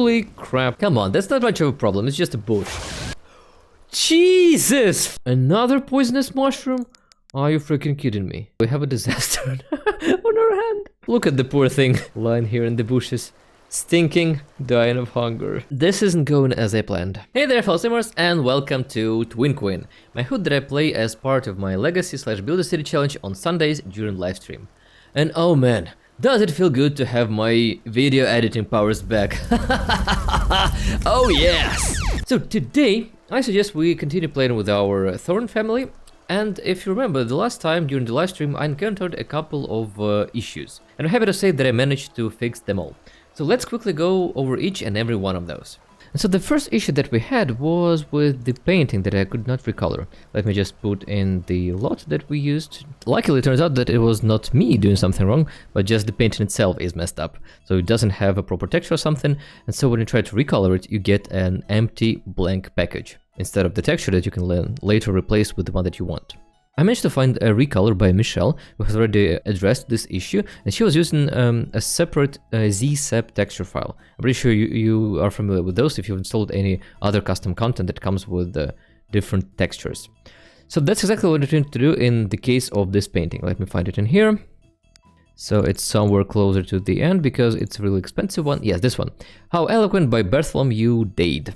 Holy crap. Come on, that's not much of a problem. It's just a bush. Jesus! Another poisonous mushroom? Are you freaking kidding me? We have a disaster on our hand. Look at the poor thing lying here in the bushes. Stinking, dying of hunger. This isn't going as I planned. Hey there, fellow simmers, and welcome to Twin Queen, my hood that I play as part of my Legacy/Build a City challenge on Sundays during livestream. And oh man, does it feel good to have my video editing powers back. Oh yes! So today, I suggest we continue playing with our Thorn family. And if you remember, the last time during the livestream I encountered a couple of issues. And I'm happy to say that I managed to fix them all. So let's quickly go over each and every one of those. And so the first issue that we had was with the painting that I could not recolor. Let me just put in the lot that we used. Luckily it turns out that it was not me doing something wrong, but just the painting itself is messed up. So it doesn't have a proper texture or something, and so when you try to recolor it, you get an empty blank package, instead of the texture that you can later replace with the one that you want. I managed to find a recolor by Michelle, who has already addressed this issue, and she was using a separate ZSEP texture file. I'm pretty sure you are familiar with those if you've installed any other custom content that comes with different textures. So that's exactly what I'm trying to do in the case of this painting. Let me find it in here. So it's somewhere closer to the end because it's a really expensive one. Yes, this one. How Eloquent by Bartholomew Dade.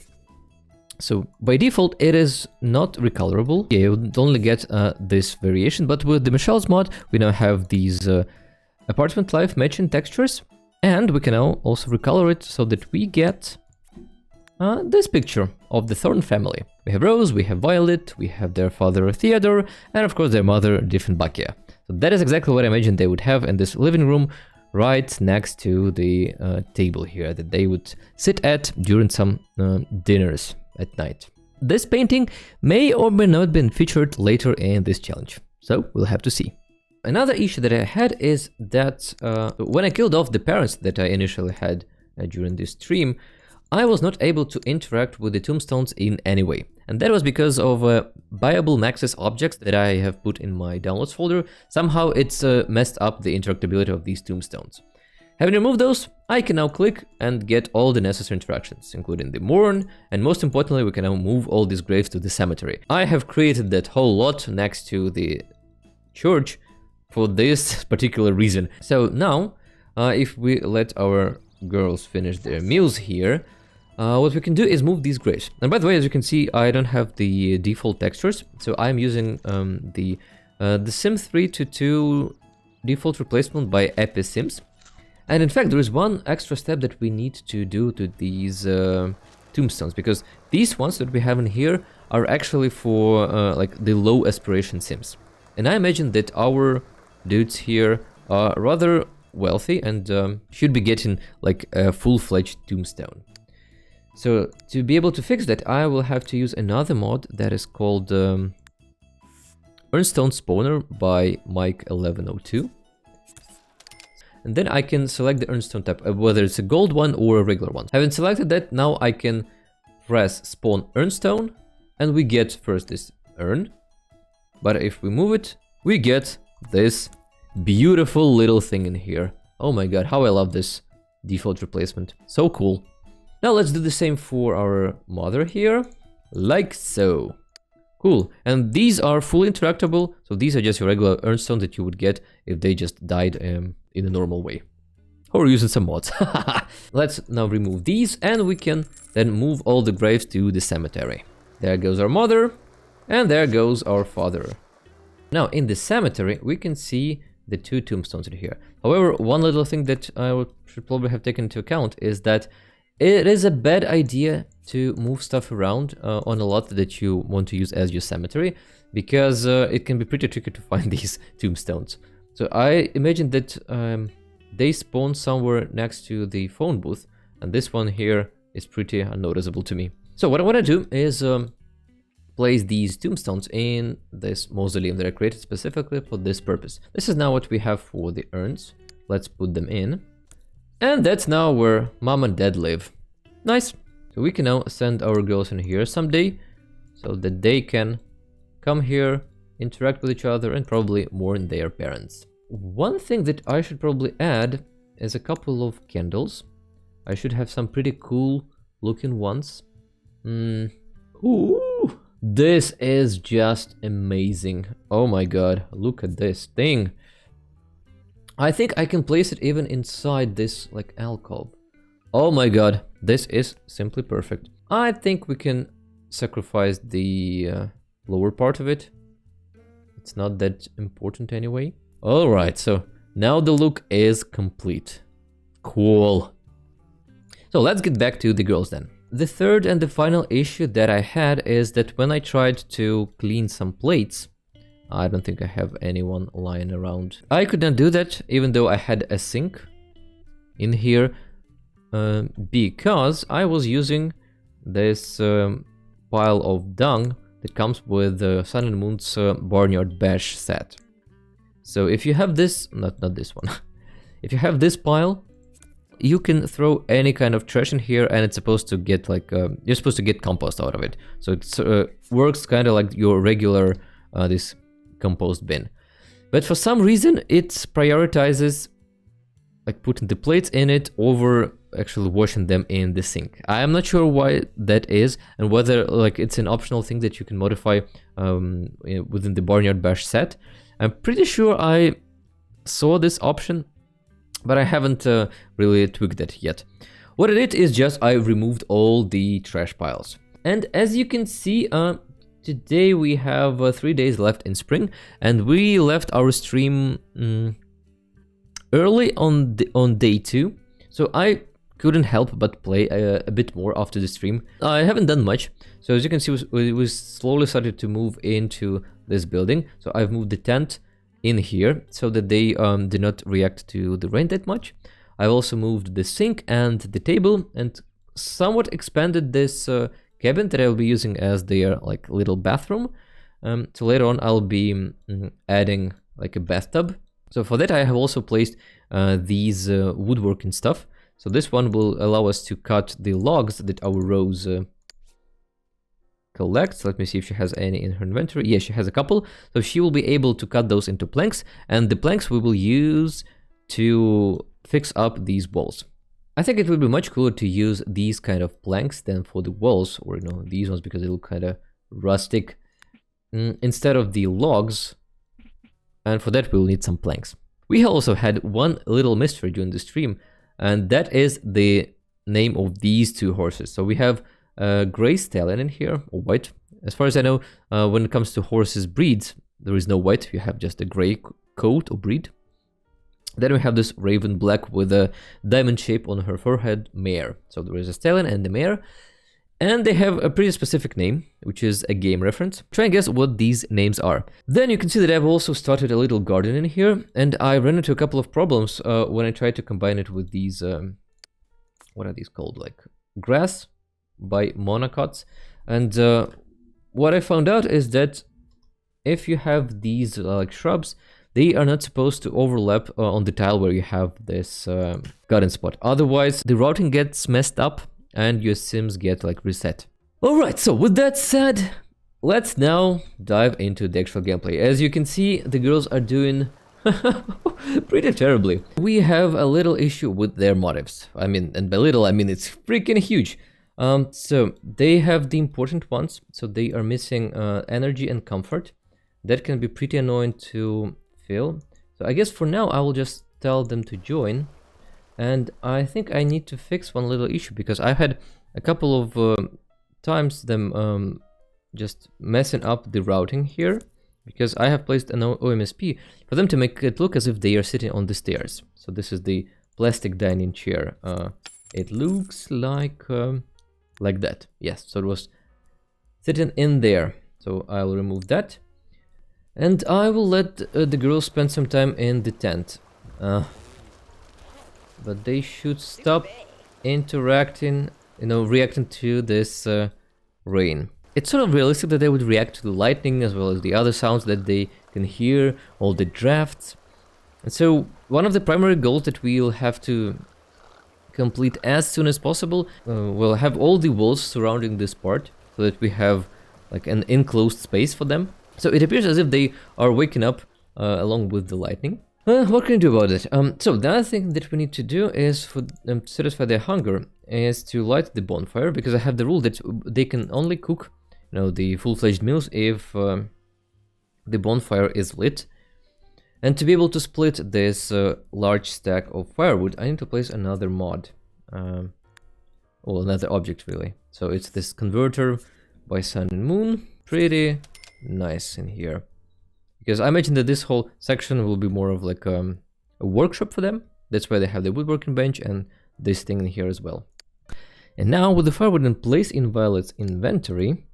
So by default it is not recolorable. Yeah, you would only get this variation, but with the Michelle's mod we now have these apartment life matching textures, and we can now also recolor it so that we get this picture of the Thorn family. We have Rose, we have Violet, we have their father Theodore, and of course their mother Diefenbachia. So that is exactly what I imagined they would have in this living room right next to the table here that they would sit at during some dinners at night. This painting may or may not have been featured later in this challenge, so we'll have to see. Another issue that I had is that when I killed off the parents that I initially had during this stream, I was not able to interact with the tombstones in any way. And that was because of buyable maxis objects that I have put in my downloads folder. Somehow it's messed up the interactability of these tombstones. Having removed those, I can now click and get all the necessary interactions, including the mourn, and most importantly, we can now move all these graves to the cemetery. I have created that whole lot next to the church for this particular reason. So now, if we let our girls finish their meals here, what we can do is move these graves. And by the way, as you can see, I don't have the default textures, so I'm using the Sim 322 default replacement by EpiSims. And in fact, there is one extra step that we need to do to these tombstones, because these ones that we have in here are actually for like the low aspiration sims. And I imagine that our dudes here are rather wealthy and should be getting like a full-fledged tombstone. So to be able to fix that, I will have to use another mod that is called Urnstone Spawner by Mike1102. And then I can select the Urnstone tab, whether it's a gold one or a regular one. Having selected that, now I can press spawn Urnstone, and we get first this urn. But if we move it, we get this beautiful little thing in here. Oh my god, how I love this default replacement. So cool. Now let's do the same for our mother here, like so. Cool, and these are fully interactable, so these are just your regular Urnstone that you would get if they just died in a normal way. Or using some mods. Let's now remove these, and we can then move all the graves to the cemetery. There goes our mother, and there goes our father. Now, in the cemetery, we can see the two tombstones in here. However, one little thing that I should probably have taken into account is that it is a bad idea to move stuff around on a lot that you want to use as your cemetery, because it can be pretty tricky to find these tombstones. So I imagine that they spawn somewhere next to the phone booth, and this one here is pretty unnoticeable to me. So what I want to do is place these tombstones in this mausoleum that I created specifically for this purpose. This is now what we have for the urns. Let's put them in. And that's now where mom and dad live. Nice. So we can now send our girls in here someday, so that they can come here, interact with each other, and probably mourn their parents. One thing that I should probably add is a couple of candles. I should have some pretty cool looking ones. Ooh, this is just amazing. Oh my god, look at this thing. I think I can place it even inside this like alcove. Oh my god, this is simply perfect. I think we can sacrifice the lower part of it. It's not that important anyway. Alright, so now the look is complete. Cool. So let's get back to the girls then. The third and the final issue that I had is that when I tried to clean some plates, I don't think I have anyone lying around. I could not do that even though I had a sink in here because I was using this pile of dung that comes with Sun and Moon's Barnyard Bash set. So if you have this, not this one, if you have this pile, you can throw any kind of trash in here and it's supposed to get like, you're supposed to get compost out of it. So it works kind of like your regular, this compost bin. But for some reason, it prioritizes like putting the plates in it over actually washing them in the sink. I am not sure why that is and whether like it's an optional thing that you can modify within the Barnyard Bash set. I'm pretty sure I saw this option, but I haven't really tweaked it yet. What I did is just I removed all the trash piles. And as you can see, today we have 3 days left in spring, and we left our stream early on day 2. So I couldn't help but play a bit more after the stream. I haven't done much. So as you can see, we slowly started to move into this building. So I've moved the tent in here so that they do not react to the rain that much. I've also moved the sink and the table and somewhat expanded this cabin that I'll be using as their like little bathroom. So later on I'll be adding like a bathtub. So for that I have also placed these woodworking stuff. So this one will allow us to cut the logs that our Rose collects. Let me see if she has any in her inventory. Yeah, she has a couple. So she will be able to cut those into planks, and the planks we will use to fix up these walls. I think it would be much cooler to use these kind of planks than for the walls, or you know, these ones, because they look kind of rustic instead of the logs. And for that we'll need some planks. We also had one little mystery during the stream, and that is the name of these two horses. So we have a gray stallion in here, or white. As far as I know, when it comes to horses breeds, there is no white, you have just a gray coat or breed. Then we have this raven black with a diamond shape on her forehead mare. So there is a stallion and the mare, and they have a pretty specific name, which is a game reference. Try and guess what these names are. Then you can see that I've also started a little garden in here, and I ran into a couple of problems when I tried to combine it with these, what are these called, like grass by monocots. And what I found out is that if you have these like shrubs, they are not supposed to overlap on the tile where you have this garden spot. Otherwise, the routing gets messed up and your sims get like reset. Alright, so with that said, let's now dive into the actual gameplay. As you can see, the girls are doing pretty terribly. We have a little issue with their motives. I mean, and by little, I mean it's freaking huge. So they have the important ones. So they are missing energy and comfort. That can be pretty annoying to fill. So I guess for now I will just tell them to join. And I think I need to fix one little issue, because I've had a couple of times them just messing up the routing here, because I have placed an OMSP for them to make it look as if they are sitting on the stairs. So this is the plastic dining chair. It looks like that. Yes, so it was sitting in there. So I'll remove that. And I will let the girls spend some time in the tent. But they should stop interacting, you know, reacting to this rain. It's sort of realistic that they would react to the lightning as well as the other sounds that they can hear, all the drafts. And so one of the primary goals that we'll have to complete as soon as possible, we'll have all the walls surrounding this part so that we have like an enclosed space for them. So it appears as if they are waking up along with the lightning. What can you do about it? So the other thing that we need to do is for them to satisfy their hunger is to light the bonfire, because I have the rule that they can only cook, you know, the full-fledged meals if the bonfire is lit. And to be able to split this large stack of firewood, I need to place another mod. Well, another object really. So it's this converter by Sun and Moon. Pretty nice in here. Because I imagine that this whole section will be more of like a workshop for them. That's why they have the woodworking bench and this thing in here as well. And now with the firewood in place in Violet's inventory,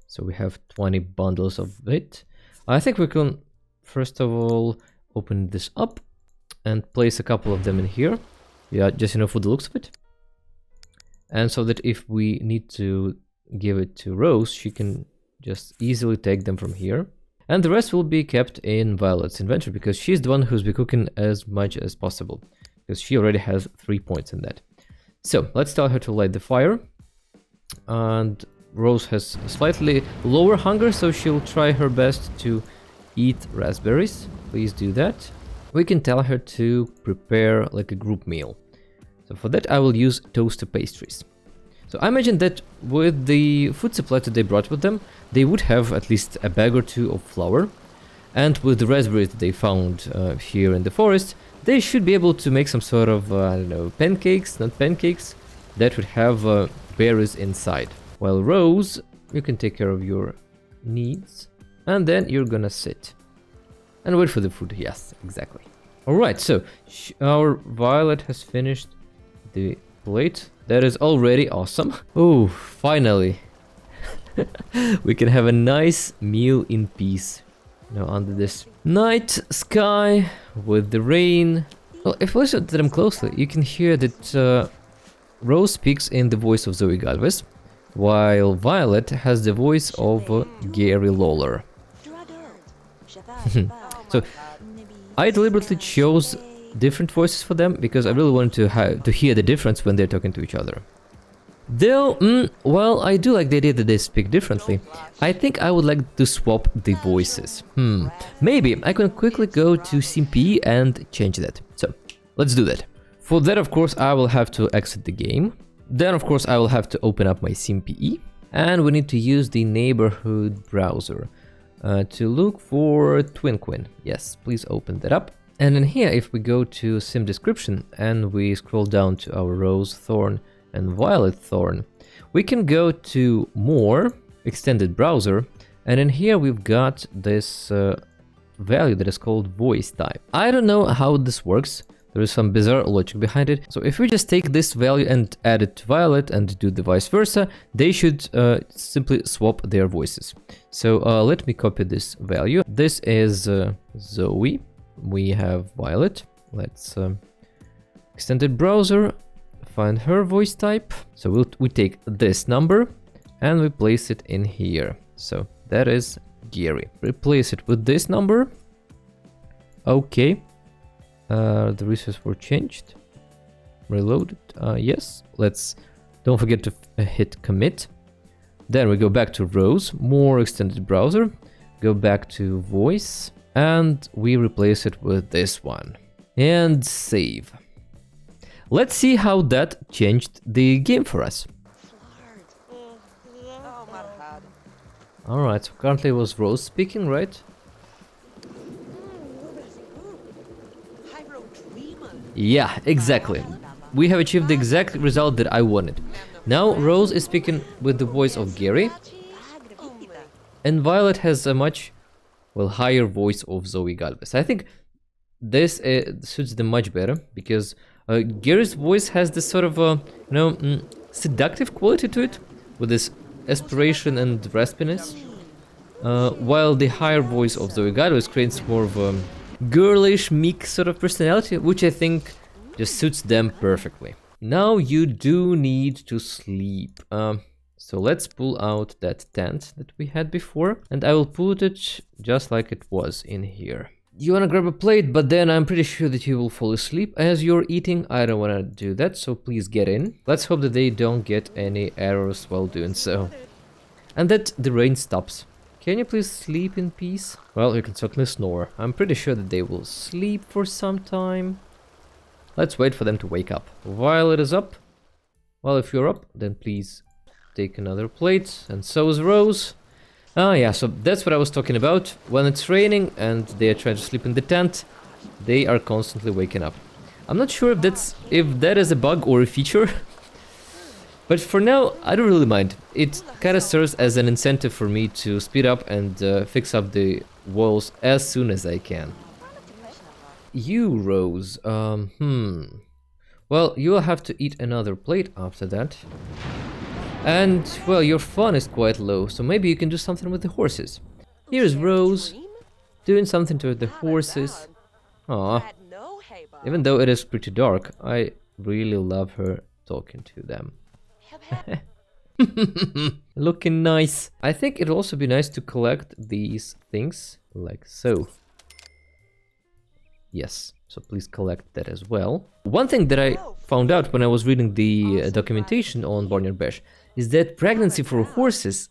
so we have 20 bundles of it, I think we can first of all open this up and place a couple of them in here. Yeah, just enough for the looks of it. And so that if we need to give it to Rose, she can just easily take them from here. And the rest will be kept in Violet's inventory, because she's the one who's been cooking as much as possible, because she already has 3 points in that. So let's tell her to light the fire. And Rose has slightly lower hunger, so she'll try her best to eat raspberries. Please do that. We can tell her to prepare like a group meal. So for that I will use toaster pastries. So I imagine that with the food supply that they brought with them, they would have at least a bag or two of flour. And with the raspberries that they found here in the forest, they should be able to make some sort of, I don't know, pancakes, not pancakes, that would have berries inside. While Rose, you can take care of your needs. And then you're gonna sit. And wait for the food, yes, exactly. Alright, so our Violet has finished the plate. That is already awesome. Oh, finally. We can have a nice meal in peace. Now under this night sky with the rain. Well, if you listen to them closely, you can hear that Rose speaks in the voice of Zoe Galvez, while Violet has the voice of Gary Lawler. So I deliberately chose different voices for them because I really wanted to hear the difference when they're talking to each other. Though, well, I do like the idea that they speak differently. I think I would like to swap the voices. Maybe I can quickly go to SimPE and change that. So, let's do that. For that, of course, I will have to exit the game. Then, of course, I will have to open up my SimPE. And we need to use the neighborhood browser to look for Twinquin. Yes, please open that up. And in here, if we go to Sim Description and we scroll down to our Rose Thorn and Violet Thorn, we can go to More, Extended Browser, and in here we've got this value that is called Voice Type. I don't know how this works, there is some bizarre logic behind it. So if we just take this value and add it to Violet and do the vice versa, they should simply swap their voices. So let me copy this value. This is Zoe. We have Violet. Let's Extended Browser, find her voice type. So we take this number and we place it in here. So that is Gary. Replace it with this number. Okay. The resources were changed. Reloaded. Yes. Don't forget to hit commit. Then we go back to Rose, More Extended Browser. Go back to voice. And we replace it with this one. And save. Let's see how that changed the game for us. Alright, so currently it was Rose speaking, right? Yeah, exactly. We have achieved the exact result that I wanted. Now Rose is speaking with the voice of Gary. And Violet has a much higher voice of Zoe Galvez. I think this suits them much better because Gary's voice has this sort of seductive quality to it, with this aspiration and raspiness, while the higher voice of Zoe Galvez creates more of a girlish, meek sort of personality, which I think just suits them perfectly. Now you do need to sleep. So let's pull out that tent that we had before, and I will put it just like it was in here. You wanna grab a plate, but then I'm pretty sure that you will fall asleep as you're eating. I don't wanna do that, so please get in. Let's hope that they don't get any errors while doing so. And that the rain stops. Can you please sleep in peace? Well, you can certainly snore. I'm pretty sure that they will sleep for some time. Let's wait for them to wake up. Violet is up. Well, if you're up, then please take another plate. And so is Rose. Ah, yeah, so that's what I was talking about. When it's raining and they are trying to sleep in the tent, they are constantly waking up. I'm not sure if that is a bug or a feature. But for now, I don't really mind. It kind of serves as an incentive for me to speed up and fix up the walls as soon as I can. You, Rose, well, you'll have to eat another plate after that. And, well, your fun is quite low, so maybe you can do something with the horses. Here's Rose, doing something to the horses. Aww. Even though it is pretty dark, I really love her talking to them. Looking nice. I think it'll also be nice to collect these things, like so. Yes, so please collect that as well. One thing that I found out when I was reading the documentation on Barnyard Bash is that pregnancy for horses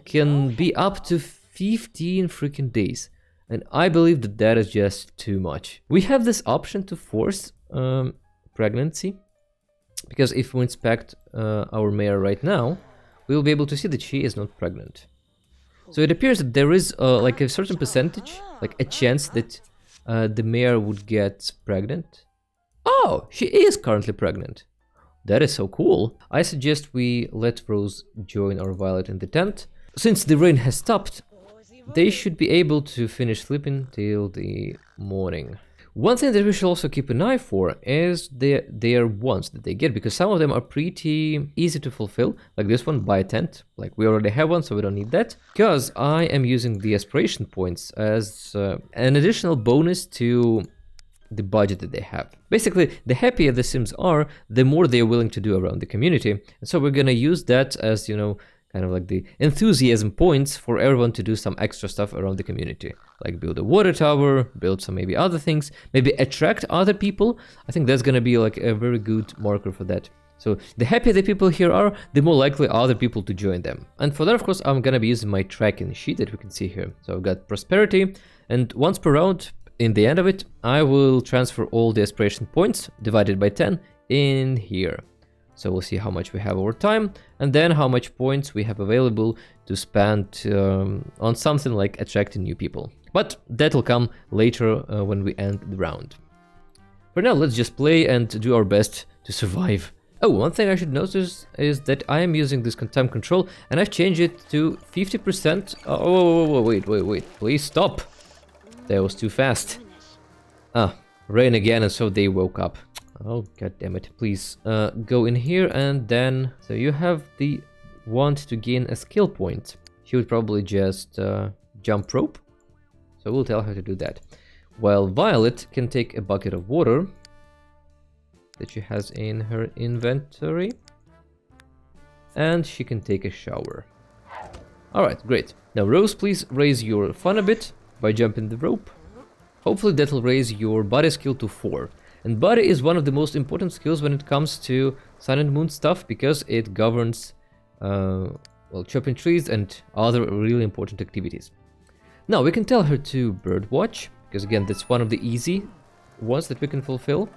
can be up to 15 freaking days. And I believe that that is just too much. We have this option to force pregnancy. Because if we inspect our mare right now, we will be able to see that she is not pregnant. So it appears that there is like a certain percentage, like a chance that the mare would get pregnant. Oh, she is currently pregnant. That is so cool. I suggest we let Rose join our Violet in the tent. Since the rain has stopped, they should be able to finish sleeping till the morning. One thing that we should also keep an eye for is their wants that they get, because some of them are pretty easy to fulfill, like this one, buy a tent. Like, we already have one, so we don't need that. Because I am using the aspiration points as an additional bonus to the budget that they have. Basically, the happier the Sims are, the more they are willing to do around the community. And so we're gonna use that as, you know, kind of like the enthusiasm points for everyone to do some extra stuff around the community. Like build a water tower, build some maybe other things, maybe attract other people. I think that's gonna be like a very good marker for that. So the happier the people here are, the more likely are other people to join them. And for that, of course, I'm gonna be using my tracking sheet that we can see here. So I've got prosperity, and once per round, in the end of it, I will transfer all the aspiration points divided by 10 in here. So we'll see how much we have over time, and then how much points we have available to spend on something like attracting new people. But that'll come later when we end the round. For now, let's just play and do our best to survive. Oh, one thing I should notice is that I am using this time control, and I've changed it to 50%. Oh, wait, please stop. That was too fast. Ah, rain again, and so they woke up. Oh, god damn it. Please go in here, and then... So you have the want to gain a skill point. She would probably just jump rope. So we'll tell her to do that. While Violet can take a bucket of water that she has in her inventory. And she can take a shower. Alright, great. Now Rose, please raise your fun a bit by jumping the rope. Hopefully that'll raise your body skill to 4. And body is one of the most important skills when it comes to Sun and Moon stuff, because it governs, well, chopping trees and other really important activities. Now, we can tell her to birdwatch, because again, that's one of the easy ones that we can fulfill.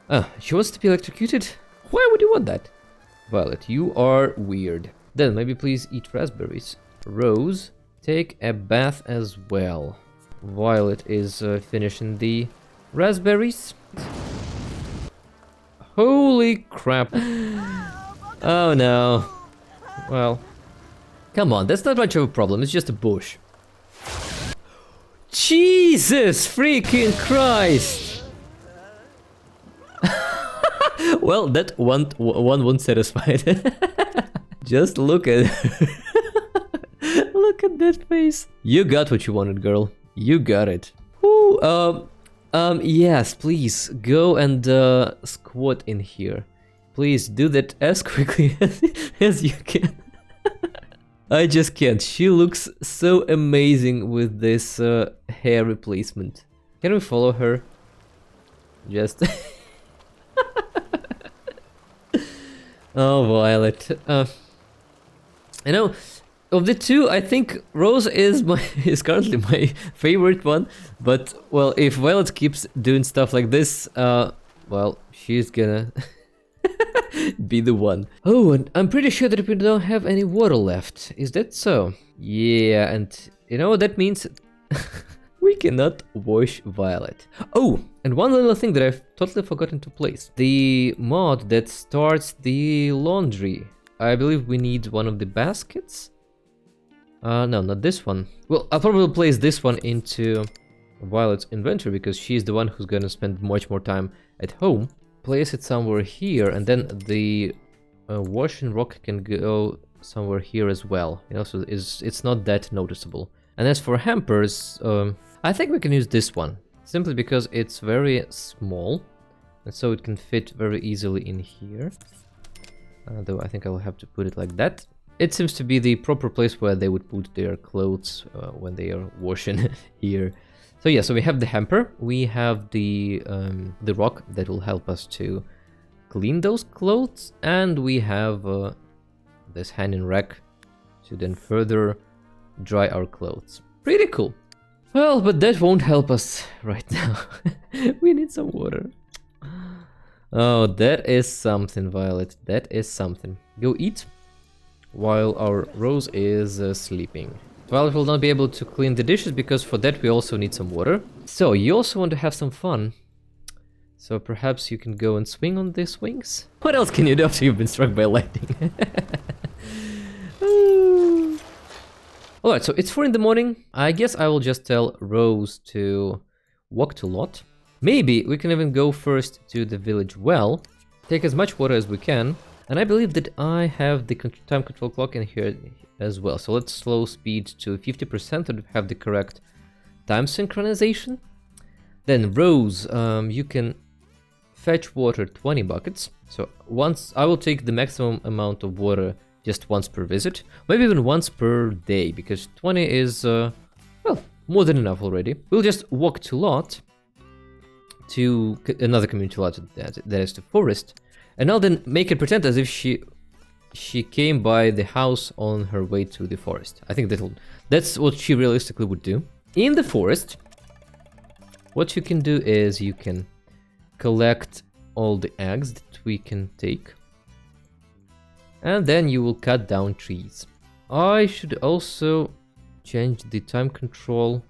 Ah, she wants to be electrocuted? Why would you want that? Violet, you are weird. Then maybe please eat raspberries. Rose, take a bath as well. Violet is finishing the raspberries. Holy crap. Oh no. Well, come on, that's not much of a problem, it's just a bush. Jesus freaking Christ. Well, that one won't satisfy it. Just look at look at that face. You got what you wanted, girl. You got it. Woo, yes, please go and squat in here. Please do that as quickly as you can. I just can't. She looks so amazing with this hair replacement. Can we follow her? Just... Oh, Violet. You know, Of the two, I think Rose is is currently my favorite one. But well, if Violet keeps doing stuff like this, well, she's gonna be the one. Oh, and I'm pretty sure that we don't have any water left. Is that so? Yeah, and you know what that means? We cannot wash Violet. Oh, and one little thing that I've totally forgotten to place. The mod that starts the laundry. I believe we need one of the baskets. No, not this one. Well, I'll probably place this one into Violet's inventory because she's the one who's gonna spend much more time at home. Place it somewhere here, and then the washing rock can go somewhere here as well. You know, so it's not that noticeable. And as for hampers, I think we can use this one, simply because it's very small, and so it can fit very easily in here. Though I think I'll have to put it like that. It seems to be the proper place where they would put their clothes when they are washing here. So yeah, so we have the hamper, we have the rock that will help us to clean those clothes, and we have this hanging rack to then further dry our clothes. Pretty cool. Well, but that won't help us right now. We need some water. Oh, that is something, Violet. That is something. Go eat while our Rose is sleeping. Violet will not be able to clean the dishes because for that we also need some water. So, you also want to have some fun. So perhaps you can go and swing on the swings? What else can you do after you've been struck by lightning? Alright, so it's 4 in the morning. I guess I will just tell Rose to walk to lot. Maybe we can even go first to the village well, take as much water as we can, and I believe that I have the time control clock in here as well. So let's slow speed to 50% to have the correct time synchronization. Then Rose, you can fetch water 20 buckets. So once I will take the maximum amount of water just once per visit, maybe even once per day, because 20 is, well, more than enough already. We'll just walk to lot, to another community lot that is the forest, and I'll then make it pretend as if she came by the house on her way to the forest. I think that's what she realistically would do. In the forest, what you can do is you can collect all the eggs that we can take, and then you will cut down trees. I should also change the time control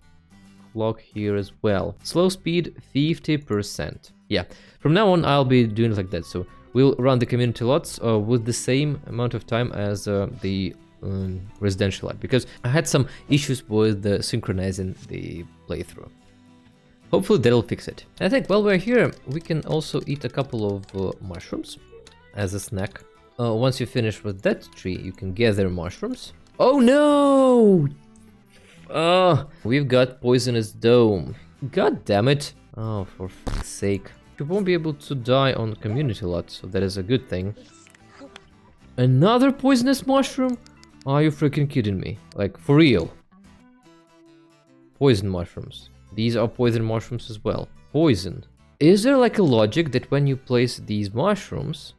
clock here as well. Slow speed 50%. Yeah, from now on I'll be doing it like that. So we'll run the community lots with the same amount of time as the residential lot, because I had some issues with synchronizing the playthrough. Hopefully that'll fix it. I think while we're here, we can also eat a couple of mushrooms as a snack. Once you finish with that tree, you can gather mushrooms. Oh no! We've got poisonous dome. God damn it. Oh, for fuck's sake. You won't be able to die on community lot, so that is a good thing. Another poisonous mushroom? Are you freaking kidding me? Like, for real. Poison mushrooms. These are poison mushrooms as well. Poison. Is there like a logic that when you place these mushrooms,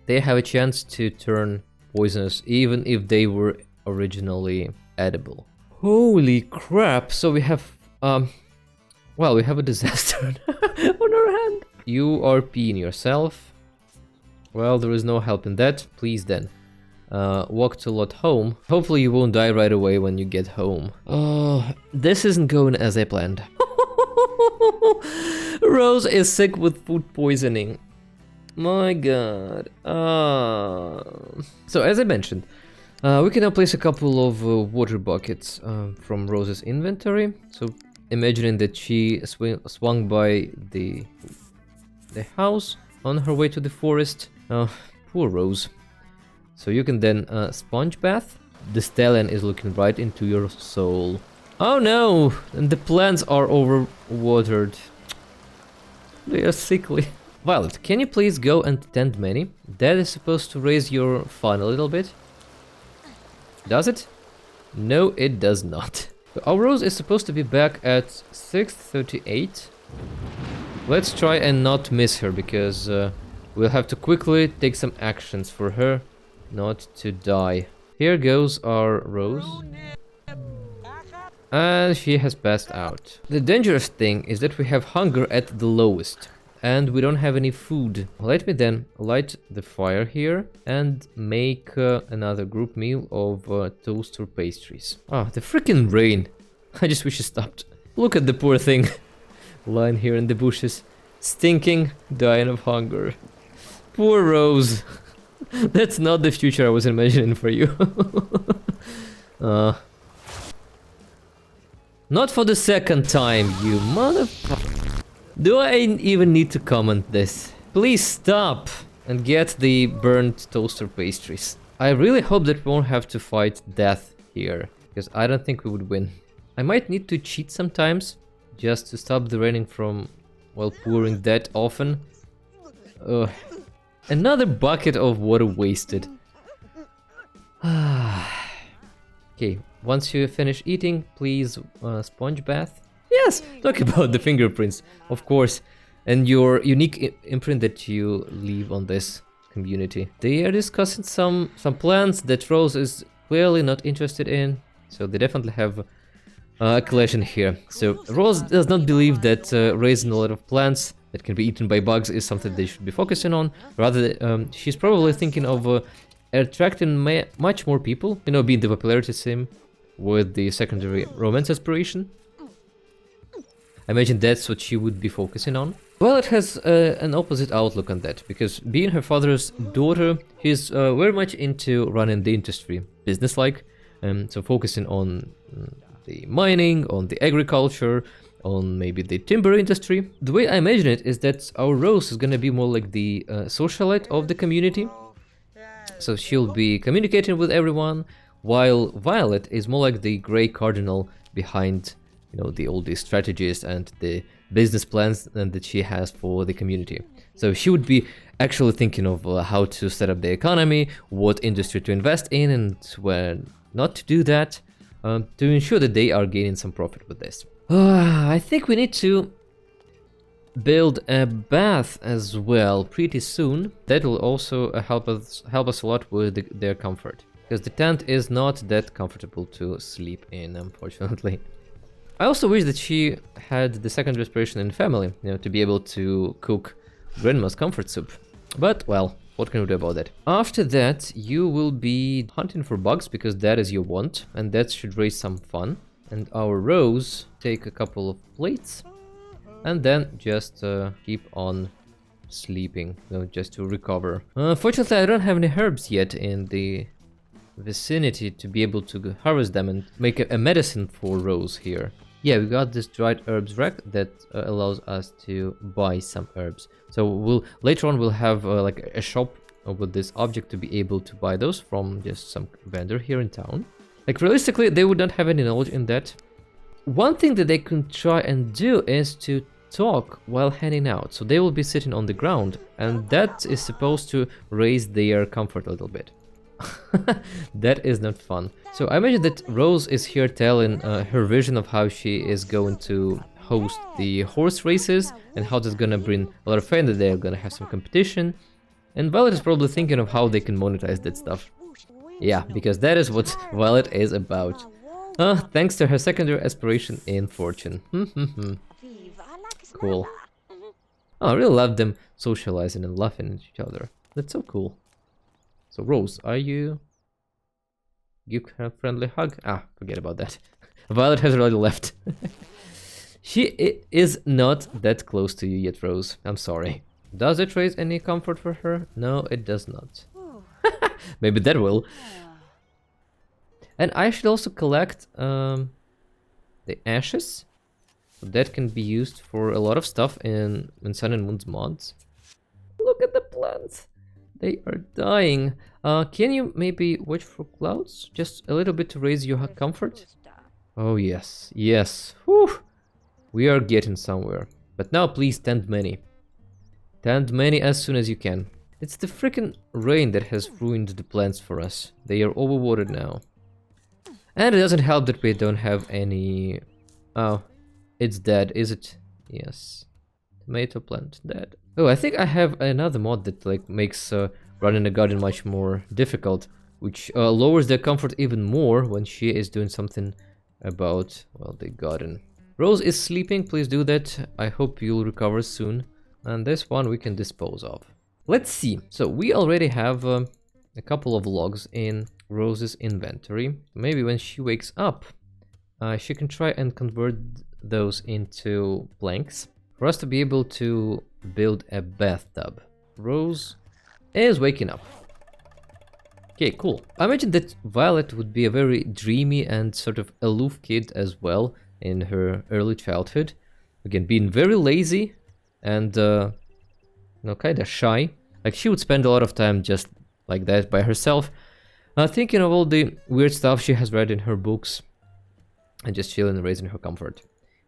they have a chance to turn poisonous even if they were originally edible? Holy crap, so we have, well, we have a disaster on our hand. You are peeing yourself. Well, there is no help in that. Please then, walk to lot home. Hopefully you won't die right away when you get home. Oh, this isn't going as I planned. Rose is sick with food poisoning. My god. So as I mentioned, we can now place a couple of water buckets from Rose's inventory. So imagining that she swung by the house on her way to the forest. Oh, poor Rose. So you can then sponge bath. The stallion is looking right into your soul. Oh no! And the plants are overwatered. They are sickly. Violet, can you please go and tend many? That is supposed to raise your fun a little bit. Does it? No, it does not. Our Rose is supposed to be back at 6:38. Let's try and not miss her, because we'll have to quickly take some actions for her not to die. Here goes our Rose. And she has passed out. The dangerous thing is that we have hunger at the lowest. And we don't have any food. Let me then light the fire here and make another group meal of toaster pastries. Ah, the freaking rain. I just wish it stopped. Look at the poor thing. Lying here in the bushes. Stinking, dying of hunger. Poor Rose. That's not the future I was imagining for you. Not for the second time, you motherfucker. Do I even need to comment this? Please stop and get the burnt toaster pastries. I really hope that we won't have to fight death here, because I don't think we would win. I might need to cheat sometimes, just to stop the raining from, well, pouring that often. Another bucket of water wasted. Okay, once you finish eating, please sponge bath. Yes, talk about the fingerprints, of course, and your unique imprint that you leave on this community. They are discussing some plans that Rose is clearly not interested in, so they definitely have a collision here. So Rose does not believe that raising a lot of plants that can be eaten by bugs is something they should be focusing on. Rather, she's probably thinking of attracting much more people, you know, being the popularity sim with the secondary romance aspiration. I imagine that's what she would be focusing on. Well, it has an opposite outlook on that, because being her father's daughter, she's very much into running the industry, business-like, so focusing on the mining, on the agriculture, on maybe the timber industry. The way I imagine it is that our Rose is gonna be more like the socialite of the community. So she'll be communicating with everyone, while Violet is more like the Grey Cardinal behind, you know, all the strategies and the business plans that she has for the community. So she would be actually thinking of how to set up the economy, what industry to invest in, and where not to do that, to ensure that they are gaining some profit with this. I think we need to build a bath as well pretty soon. That will also help us a lot with their comfort, because the tent is not that comfortable to sleep in, unfortunately. I also wish that she had the second respiration in family, you know, to be able to cook grandma's comfort soup. But, well, what can we do about that? After that, you will be hunting for bugs, because that is your want, and that should raise some fun. And our Rose, take a couple of plates, and then just keep on sleeping, you know, just to recover. Fortunately, I don't have any herbs yet in the vicinity to be able to harvest them and make a medicine for Rose here. Yeah, we got this dried herbs rack that allows us to buy some herbs. So later on we'll have like a shop with this object to be able to buy those from just some vendor here in town. Like, realistically, they would not have any knowledge in that. One thing that they can try and do is to talk while hanging out. So they will be sitting on the ground, and that is supposed to raise their comfort a little bit. That is not fun. So I imagine that Rose is here telling her vision of how she is going to host the horse races and how that's gonna bring a lot of fun, that they're gonna have some competition. And Violet is probably thinking of how they can monetize that stuff. Yeah, because that is what Violet is about. Thanks to her secondary aspiration in fortune. Cool. Oh, I really love them socializing and laughing at each other. That's so cool. So Rose, are you... Give her a friendly hug? Ah, forget about that. Violet has already left. She is not that close to you yet, Rose. I'm sorry. Does it raise any comfort for her? No, it does not. Maybe that will. And I should also collect the ashes. That can be used for a lot of stuff in Sun and Moon's mods. Look at the plants. They are dying. Can you maybe watch for clouds? Just a little bit to raise your comfort? Oh yes, yes. Whew. We are getting somewhere. But now please tend many. Tend many as soon as you can. It's the freaking rain that has ruined the plants for us. They are overwatered now. And it doesn't help that we don't have any... Oh, it's dead, is it? Yes. Tomato plant dead. Oh, I think I have another mod that like makes running a garden much more difficult. which lowers their comfort even more when she is doing something about, well, the garden. Rose is sleeping, please do that. I hope you'll recover soon. And this one we can dispose of. Let's see. So we already have a couple of logs in Rose's inventory. Maybe when she wakes up, she can try and convert those into planks for us to be able to build a bathtub. Rose is waking up. Okay, cool. I imagine that Violet would be a very dreamy and sort of aloof kid as well in her early childhood. Again, being very lazy and, you know, kind of shy. Like, she would spend a lot of time just like that by herself, thinking of all the weird stuff she has read in her books and just chilling and raising her comfort.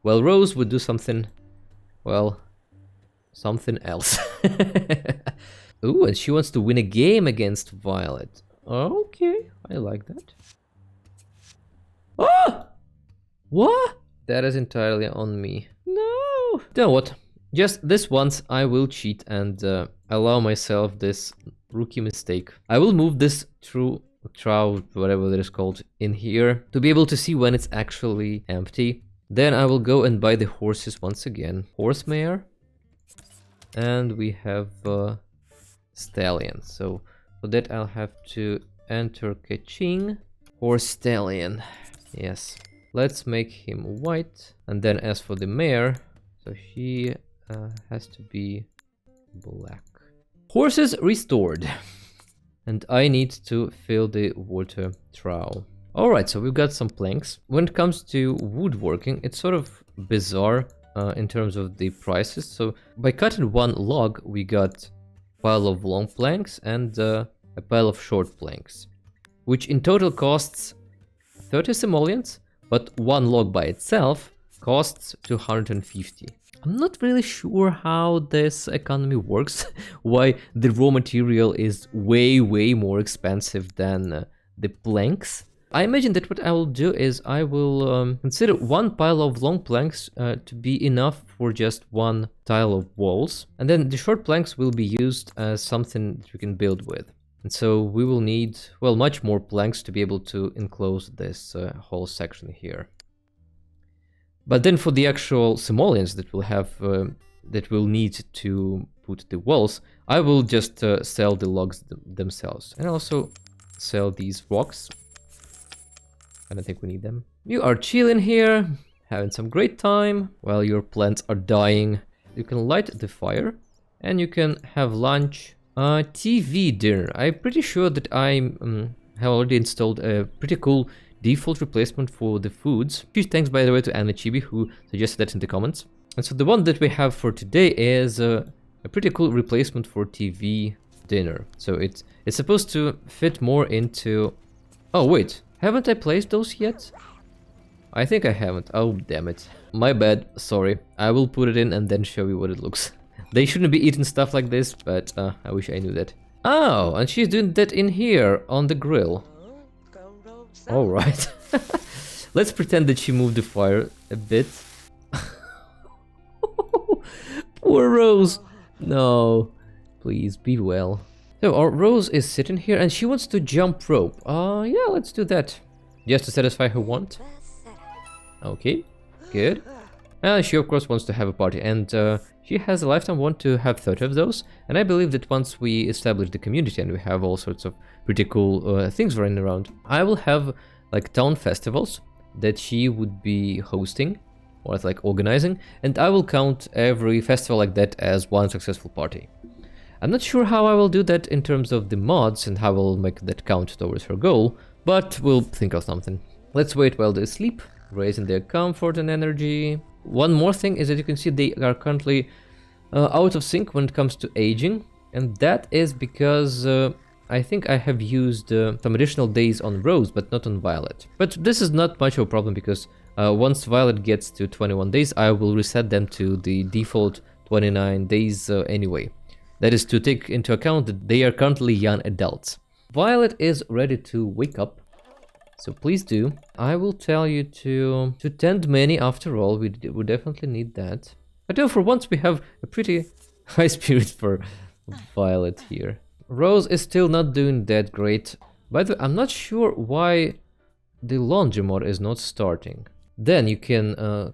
Well, Rose would do something, well, something else. Ooh, and she wants to win a game against Violet. Okay, I like that. Oh! What? That is entirely on me. No! You know what? Just this once I will cheat and allow myself this rookie mistake. I will move this trout, whatever that is called, in here to be able to see when it's actually empty. Then I will go and buy the horses once again. Horse mare. And we have stallion. So for that I'll have to enter Kaching. Horse stallion. Yes. Let's make him white. And then as for the mare, so she has to be black. Horses restored. And I need to fill the water trough. Alright, so we've got some planks. When it comes to woodworking, it's sort of bizarre in terms of the prices. So by cutting one log, we got a pile of long planks and a pile of short planks, which in total costs 30 simoleons, but one log by itself costs 250. I'm not really sure how this economy works, why the raw material is way more expensive than the planks. I imagine that what I will do is I will consider one pile of long planks to be enough for just one tile of walls, and then the short planks will be used as something that we can build with. And so we will need, well, much more planks to be able to enclose this whole section here. But then for the actual simoleons that we'll have, that we'll need to put the walls, I will just sell the logs themselves, and also sell these rocks. I don't think we need them. You are chilling here, having some great time while your plants are dying. You can light the fire, and you can have lunch. TV dinner. I'm pretty sure that I have already installed a pretty cool default replacement for the foods. Huge thanks, by the way, to Anna Chibi, who suggested that in the comments. And so the one that we have for today is a pretty cool replacement for TV dinner. So it's supposed to fit more into... Oh, wait. Haven't I placed those yet? I think I haven't. Oh, damn it. My bad. Sorry. I will put it in and then show you what it looks. They shouldn't be eating stuff like this, but I wish I knew that. Oh, and she's doing that in here on the grill. Alright. Let's pretend that she moved the fire a bit. Poor Rose. No. Please, be well. So our Rose is sitting here and she wants to jump rope. Yeah, let's do that. Just to satisfy her want. Okay, good. She of course wants to have a party, and she has a lifetime want to have 30 of those. And I believe that once we establish the community and we have all sorts of pretty cool things running around, I will have like town festivals that she would be hosting or like organizing, and I will count every festival like that as one successful party. I'm not sure how I will do that in terms of the mods and how I will make that count towards her goal, but we'll think of something. Let's wait while they sleep, raising their comfort and energy. One more thing is that you can see they are currently out of sync when it comes to aging, and that is because I think I have used some additional days on Rose, but not on Violet. But this is not much of a problem because once Violet gets to 21 days, I will reset them to the default 29 days anyway. That is to take into account that they are currently young adults. Violet is ready to wake up, so please do. I will tell you to tend many after all, we definitely need that. But for once we have a pretty high spirit for Violet here. Rose is still not doing that great, By the way, I'm not sure why the laundry mod is not starting. Then you can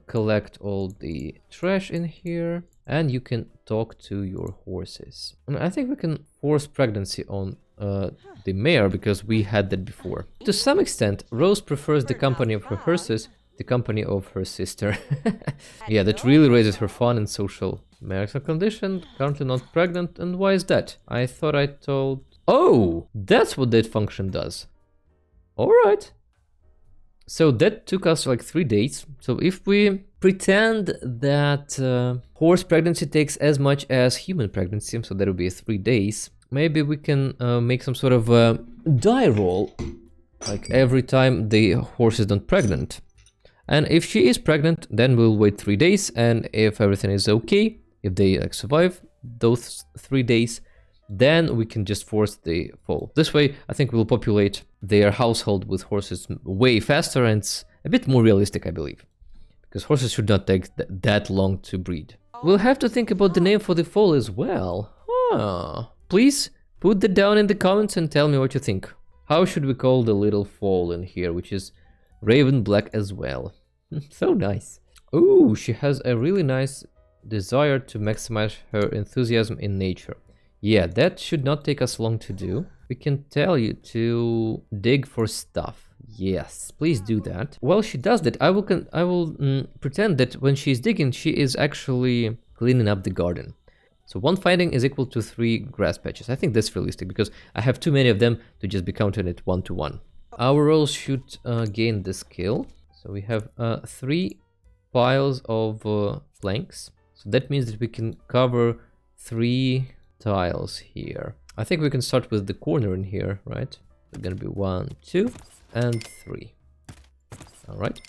collect all the trash in here, and you can talk to your horses. And I think we can force pregnancy on the mare, because we had that before. To some extent, Rose prefers the company of her horses, the company of her sister. Yeah, that really raises her fun and social. Marital condition, currently not pregnant, and why is that? I thought I told... Oh, that's what that function does. Alright. So that took us like 3 days. So if we pretend that horse pregnancy takes as much as human pregnancy, so that will be 3 days, maybe we can make some sort of die roll, like every time the horse is not pregnant. And if she is pregnant, then we'll wait 3 days, and if everything is okay, if they like survive those 3 days, then we can just force the fall. This way, I think we'll populate their household with horses way faster, and it's a bit more realistic, I believe. Because horses should not take that long to breed. We'll have to think about the name for the foal as well. Huh. Please put that down in the comments and tell me what you think. How should we call the little foal in here, which is raven black as well? So nice. Ooh, she has a really nice desire to maximize her enthusiasm in nature. Yeah, that should not take us long to do. We can tell you to dig for stuff. Yes, please do that. While she does that, I will pretend that when she's digging, she is actually cleaning up the garden. So 1 finding is equal to 3 grass patches. I think that's realistic because I have too many of them to just be counted at 1 to 1. Our roles should gain the skill. So we have 3 piles of planks. So that means that we can cover 3 tiles here. I think we can start with the corner in here, right? It's gonna be 1, 2, and 3. All right.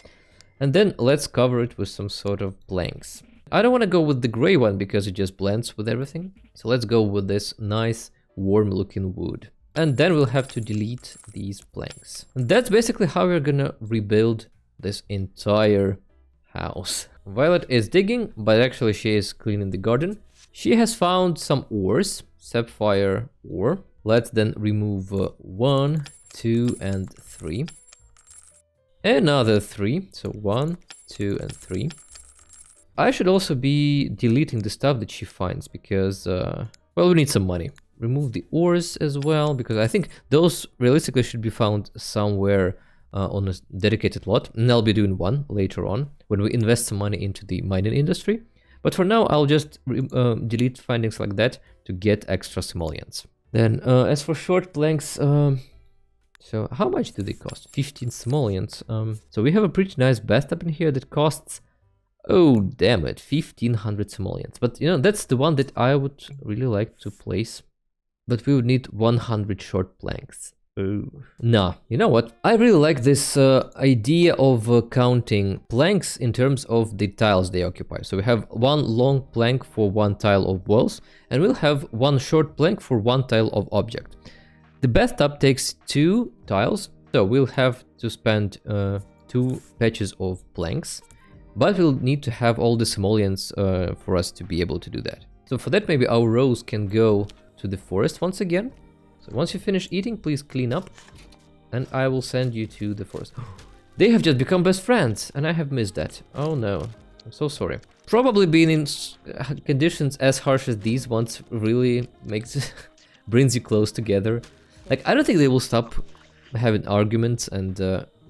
And then let's cover it with some sort of planks. I don't want to go with the gray one because it just blends with everything. So let's go with this nice warm looking wood. And then we'll have to delete these planks. And that's basically how we're gonna rebuild this entire house. Violet is digging, but actually she is cleaning the garden. She has found some ores, sapphire ore. Let's then remove 1, 2, and 3. Another 3, so 1, 2, and 3. I should also be deleting the stuff that she finds because, well, we need some money. Remove the ores as well, because I think those realistically should be found somewhere on a dedicated lot. And I'll be doing one later on when we invest some money into the mining industry. But for now, I'll just delete findings like that to get extra simoleons. Then, as for short planks, so how much do they cost? 15 simoleons. So we have a pretty nice bathtub in here that costs, oh damn it, 1500 simoleons. But you know, that's the one that I would really like to place. But we would need 100 short planks. Oh. Nah, you know what? I really like this idea of counting planks in terms of the tiles they occupy. So we have 1 long plank for 1 tile of walls, and we'll have 1 short plank for 1 tile of object. The bathtub takes 2 tiles, so we'll have to spend 2 patches of planks, but we'll need to have all the simoleons for us to be able to do that. So for that, maybe our rows can go to the forest once again. So once you finish eating, please clean up, and I will send you to the forest. They have just become best friends, and I have missed that. Oh no, I'm so sorry. Probably being in conditions as harsh as these ones really makes brings you close together. Like, I don't think they will stop having arguments and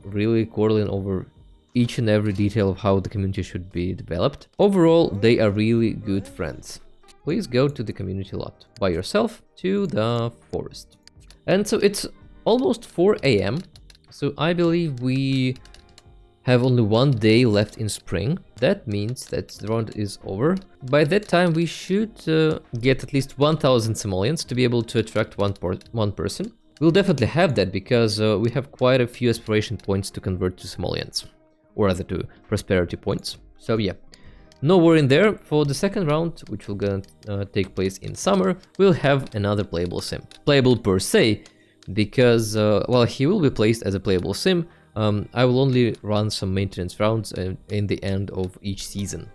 really quarreling over each and every detail of how the community should be developed. Overall, they are really good friends. Please go to the community lot by yourself to the forest. And so it's almost 4 AM. So I believe we have only 1 day left in spring. That means that the round is over. By that time, we should get at least 1000 simoleons to be able to attract one person. We'll definitely have that because we have quite a few aspiration points to convert to simoleons, or rather to prosperity points. So yeah. No worry in there. For the second round, which will gonna take place in summer, we'll have another playable sim. Playable per se, because while he will be placed as a playable sim, I will only run some maintenance rounds in the end of each season.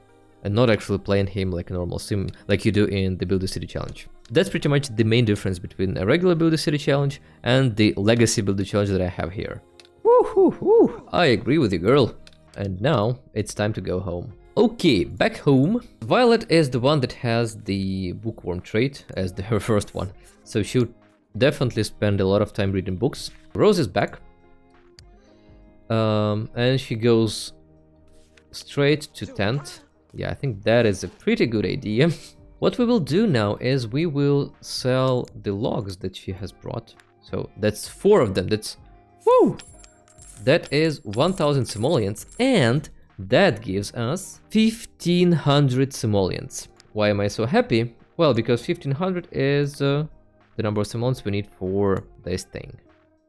and not actually playing him like a normal sim like you do in the Build a City challenge. That's pretty much the main difference between a regular Build a City challenge and the legacy Build a challenge that I have here. Woo. I agree with you, girl. And now it's time to go home. Okay, back home. Violet is the one that has the bookworm trait as her first one, so she'll definitely spend a lot of time reading books. Rose is back, and she goes straight to tent. Yeah, I think that is a pretty good idea. What we will do now is we will sell the logs that she has brought. So that's 4 of them. That's woo. That is 1,000 simoleons, and that gives us 1,500 simoleons. Why am I so happy? Well, because 1,500 is the number of simoleons we need for this thing.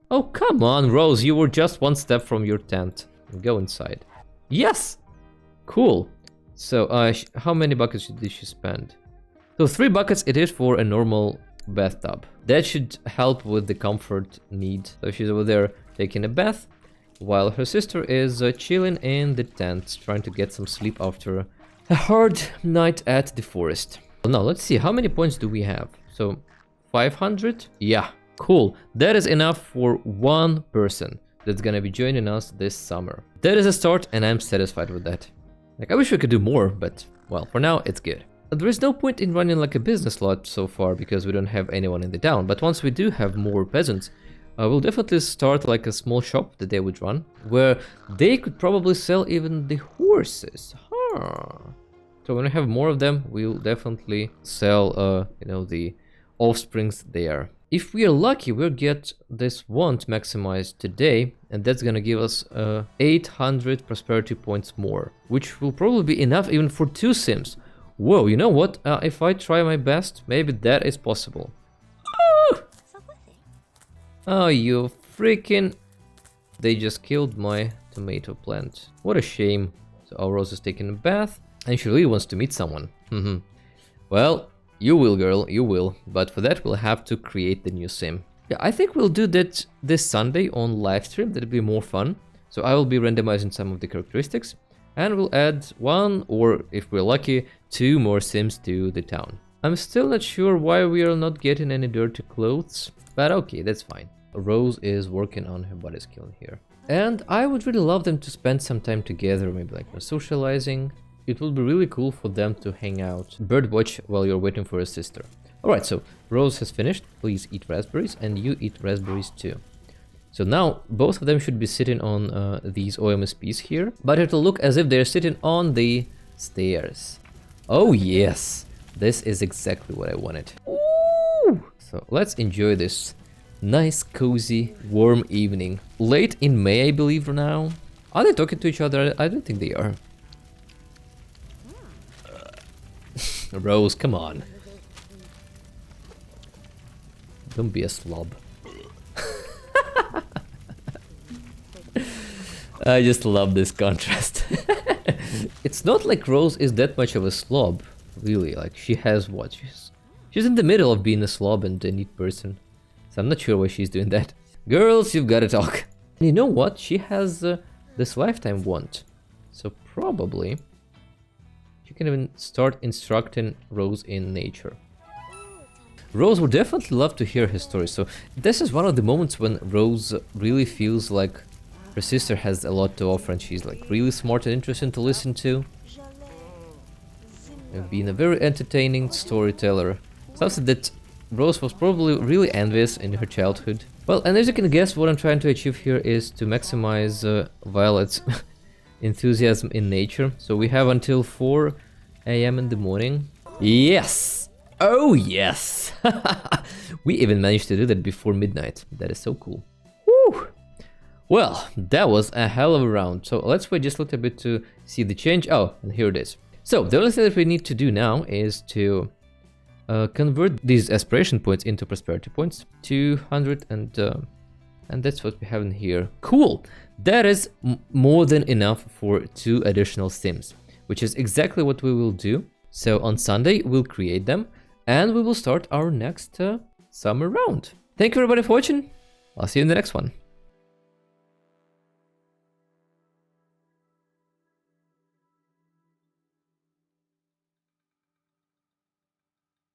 Oh, come on, Rose, you were just 1 step from your tent. Go inside. Yes! Cool. So, how many buckets did she spend? So, 3 buckets it is for a normal bathtub. That should help with the comfort need. So, she's over there taking a bath, while her sister is chilling in the tent, trying to get some sleep after a hard night at the forest. Now, let's see, how many points do we have? So, 500? Yeah, cool. That is enough for 1 person that's gonna be joining us this summer. That is a start, and I'm satisfied with that. Like, I wish we could do more, but, well, for now, it's good. There is no point in running like a business lot so far, because we don't have anyone in the town, but once we do have more peasants, we'll definitely start like a small shop that they would run, where they could probably sell even the horses. Huh. So when we have more of them, we'll definitely sell, you know, the offsprings there. If we are lucky, we'll get this want maximized today, and that's gonna give us 800 prosperity points more, which will probably be enough even for 2 sims. Whoa, you know what? If I try my best, maybe that is possible. Oh, you freaking... They just killed my tomato plant. What a shame. So our Rose is taking a bath, and she really wants to meet someone. Well, you will, girl, you will. But for that, we'll have to create the new sim. Yeah, I think we'll do that this Sunday on live stream. That'll be more fun. So I will be randomizing some of the characteristics, and we'll add 1, or if we're lucky, 2 more sims to the town. I'm still not sure why we are not getting any dirty clothes, but okay, that's fine. Rose is working on her body skill here. And I would really love them to spend some time together, maybe like socializing. It would be really cool for them to hang out, birdwatch while you're waiting for a sister. Alright, so Rose has finished. Please eat raspberries, and you eat raspberries too. So now both of them should be sitting on these OMSPs here, but it'll look as if they're sitting on the stairs. Oh yes, this is exactly what I wanted. Ooh! So let's enjoy this nice, cozy, warm evening. Late in May, I believe now. Are they talking to each other? I don't think they are. Rose, come on. Don't be a slob. I just love this contrast. It's not like Rose is that much of a slob, really. Like, she has what? She's in the middle of being a slob and a neat person. So I'm not sure why she's doing that. Girls, you've gotta talk. And you know what? She has this lifetime want. So probably she can even start instructing Rose in nature. Rose would definitely love to hear his story. So this is one of the moments when Rose really feels like her sister has a lot to offer, and she's like really smart and interesting to listen to. Being a very entertaining storyteller. Something that Rose was probably really envious in her childhood. Well, and as you can guess, what I'm trying to achieve here is to maximize Violet's enthusiasm in nature. So we have until 4 AM in the morning. Yes! Oh yes! We even managed to do that before midnight. That is so cool. Woo! Well, that was a hell of a round. So let's wait just a little bit to see the change. Oh, and here it is. So the only thing that we need to do now is to convert these aspiration points into prosperity points. 200 and that's what we have in here. Cool! That is more than enough for 2 additional sims, which is exactly what we will do. So on Sunday we'll create them, and we will start our next summer round. Thank you everybody for watching. I'll see you in the next one.